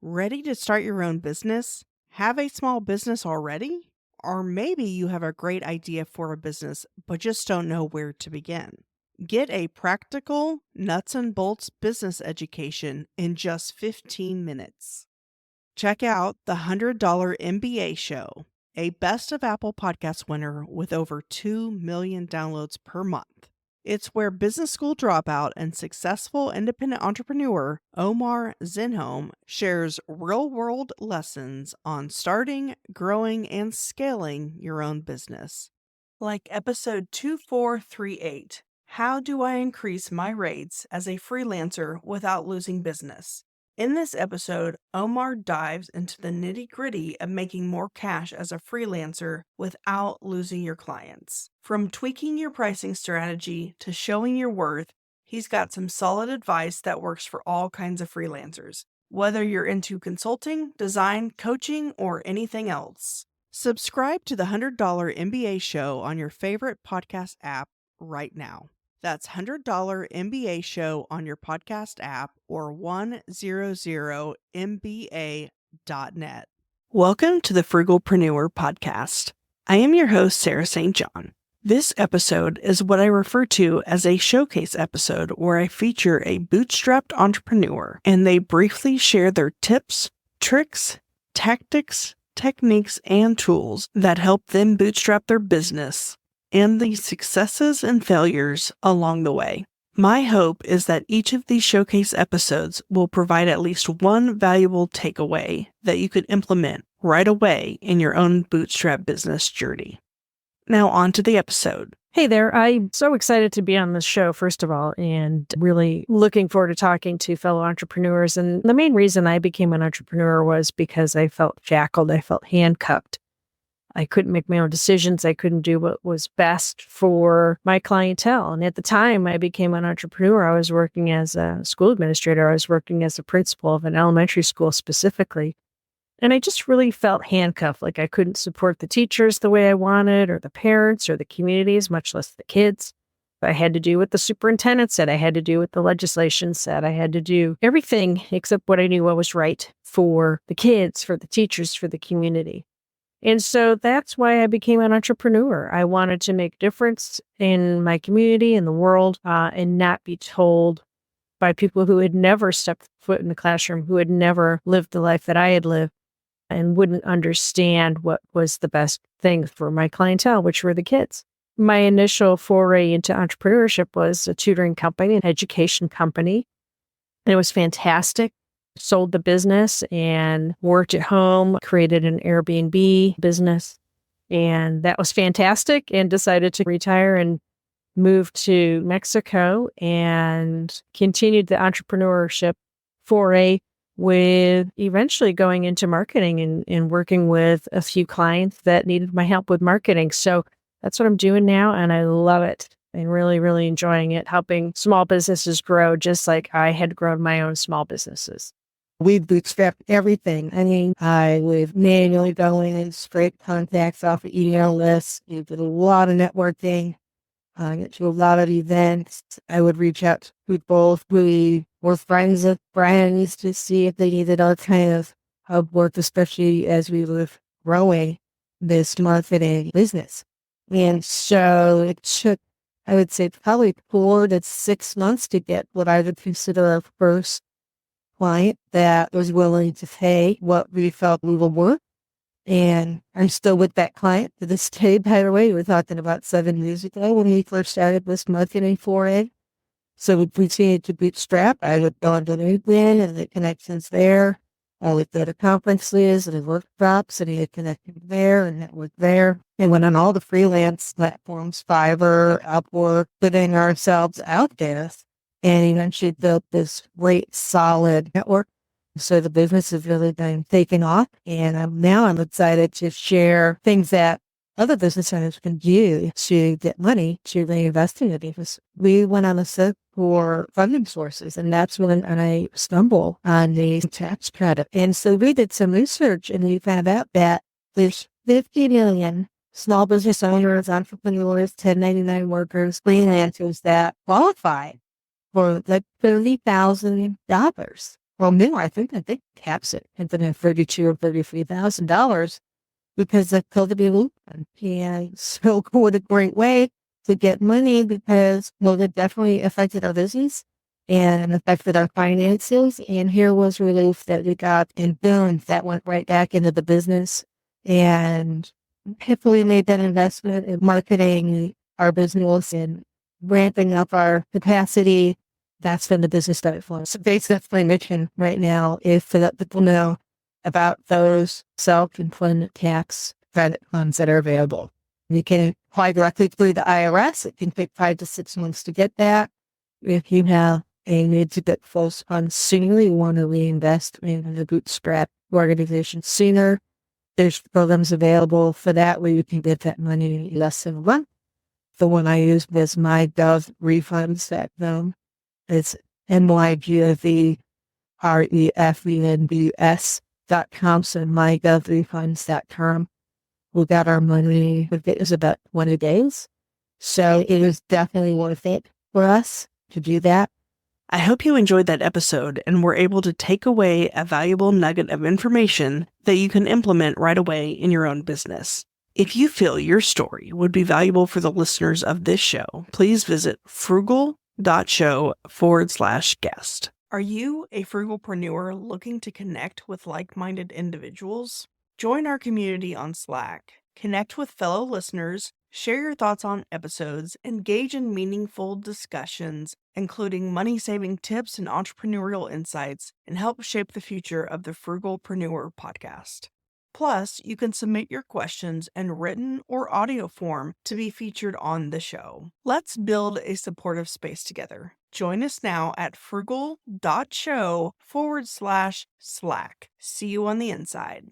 Ready to start your own business? Have a small business already? Or maybe you have a great idea for a business but just don't know where to begin. Get a practical, nuts and bolts business education in just 15 minutes. Check out the $100 MBA Show, a Best of Apple podcast winner with over 2 million downloads per month. It's where business school dropout and successful independent entrepreneur Omar Zenhom shares real world lessons on starting, growing, and scaling your own business. Like episode 2438 How Do I Increase My Rates as a Freelancer Without Losing Business? In this episode, Omar dives into the nitty-gritty of making more cash as a freelancer without losing your clients. From tweaking your pricing strategy to showing your worth, he's got some solid advice that works for all kinds of freelancers, whether you're into consulting, design, coaching, or anything else. Subscribe to the $100 MBA Show on your favorite podcast app right now. That's $100 MBA Show on your podcast app or 100mba.net. Welcome to the Frugalpreneur Podcast. I am your host, Sarah St. John. This episode is what I refer to as a showcase episode where I feature a bootstrapped entrepreneur and they briefly share their tips, tricks, tactics, techniques, and tools that help them bootstrap their business and the successes and failures along the way. My hope is that each of these showcase episodes will provide at least one valuable takeaway that you could implement right away in your own bootstrap business journey. Now on to the episode. Hey there, I'm so excited to be on this show, first of all, and really looking forward to talking to fellow entrepreneurs. And the main reason I became an entrepreneur was because I felt shackled, I felt handcuffed. I couldn't make my own decisions. I couldn't do what was best for my clientele. And at the time I became an entrepreneur, I was working as a school administrator. I was working as a principal of an elementary school specifically. And I just really felt handcuffed, like I couldn't support the teachers the way I wanted, or the parents, or the communities, much less the kids. I had to do what the superintendent said. I had to do what the legislation said. I had to do everything except what I knew what was right for the kids, for the teachers, for the community. And so that's why I became an entrepreneur. I wanted to make a difference in my community, in the world, and not be told by people who had never stepped foot in the classroom, who had never lived the life that I had lived, and wouldn't understand what was the best thing for my clientele, which were the kids. My initial foray into entrepreneurship was a tutoring company, an education company. And it was fantastic. Sold the business and worked at home, created an Airbnb business. And that was fantastic, and decided to retire and move to Mexico and continued the entrepreneurship foray with eventually going into marketing and working with a few clients that needed my help with marketing. So that's what I'm doing now, and I love it. I'm really, really enjoying it, helping small businesses grow just like I had grown my own small businesses. We bootstrapped everything. I was manually going and scrape contacts off of email lists. We did a lot of networking. Get to a lot of events. I would reach out to people we were friends with friends to see if they needed all kind of help work, especially as we were growing this marketing business. And so it took, I would say, probably 4 to 6 months to get what I would consider a first client that was willing to pay what we felt we were worth. And I'm still with that client to this day, by the way. We're talking about 7 years ago when we first started this marketing foray. So we continued to bootstrap. I would go into LinkedIn and the connections there. I would go to conferences and workshops and get connected there and network there. And went on all the freelance platforms, Fiverr, Upwork, putting ourselves out there. And eventually built this great, solid network. So the business has really been taking off. And now I'm excited to share things that other business owners can do to get money to reinvest in the business. We went on a search for funding sources, and that's when I stumbled on the tax credit. And so we did some research, and we found out that there's 50 million small business owners, entrepreneurs, 1099 workers, freelancers that qualify for like $30,000 Well, new, I think that they caps it at $32,000 or $33,000 because of COVID movement. And so what a great way to get money because, well, it definitely affected our business and affected our finances. And here was relief that we got, and boom, that went right back into the business. And hopefully made that investment in marketing our business and ramping up our capacity. That's been the business started for. So basically, that's my mission right now is to let people know about those self-employment tax credit funds that are available. You can apply directly through the IRS. It can take 5 to 6 months to get that. If you have a need to get those funds sooner, you want to reinvest in the bootstrap organization sooner, there's programs available for that where you can get that money in less than a month. The one I use is MyGov Refunds. It's MyGovRefundBus.com. So MyGovRefunds.com. We got our money. It was about 20 days. So it was definitely worth it for us to do that. I hope you enjoyed that episode and were able to take away a valuable nugget of information that you can implement right away in your own business. If you feel your story would be valuable for the listeners of this show, please visit frugal.show/guest. Are you a frugalpreneur looking to connect with like-minded individuals? Join our community on Slack. Connect with fellow listeners, share your thoughts on episodes, engage in meaningful discussions, including money-saving tips and entrepreneurial insights, and help shape the future of the Frugalpreneur podcast. Plus, you can submit your questions in written or audio form to be featured on the show. Let's build a supportive space together. Join us now at frugal.show/Slack. See you on the inside.